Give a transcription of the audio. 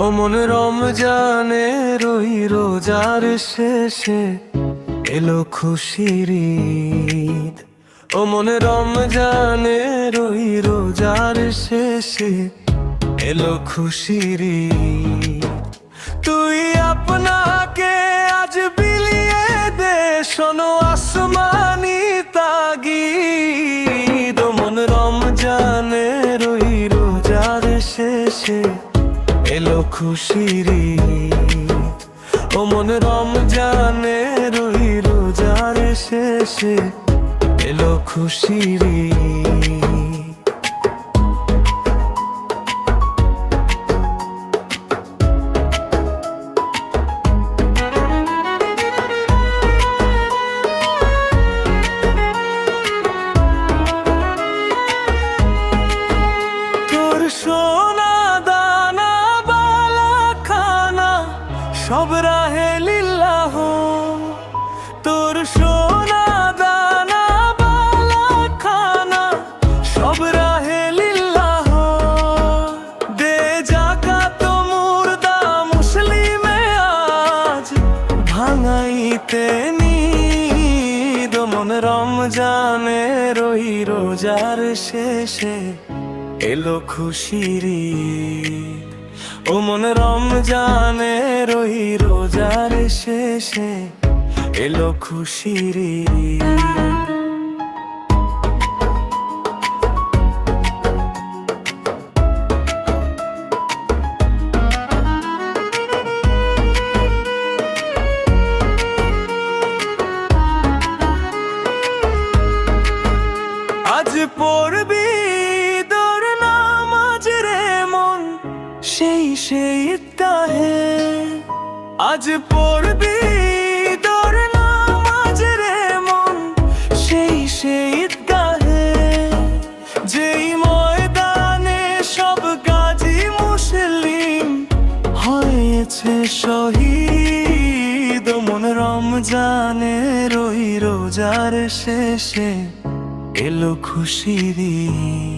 ও মন রমজানের ওই রোজার শেষে এলো খুশির ঈদ। ও মন রমজানের ওই রোজার শেষে এলো খুশির ঈদ। তুই আপনাকে আজ বিলিয়ে দে, শোনো আসমানি তাগিদ। ও মন রমজানের ওই রোজার শেষে এলো খুশির ঈদ। ও মন রমজানের ওই রোজার শেষে এলো খুশির ঈদ। তোর সোনা দানা বালা খানা সব রাহে লিল্লাহ। তোর সোনা দানা বালা খানা সব রাহে লিল্লাহ। দে জাকাত মুর্দা মুসলিমে আজ ভাঙাইতে নিদ। মন রমজানের ওই রোজার শেষে এলো খুশির ঈদ। ও মন রমজানের ওই রোজার শেষে এলো খুশির ঈদ। আজ পড়বি তোর নামাজ রে মন সেই ঈদগাহে। আজ পড়বি তোর নামাজ রে মন সেই ঈদগাহে। যেই ময়দানে সব গাজী মুসলিম হয়েছে শহীদ। মন রমজানের ওই রোজার শেষে এলো খুশির ঈদ।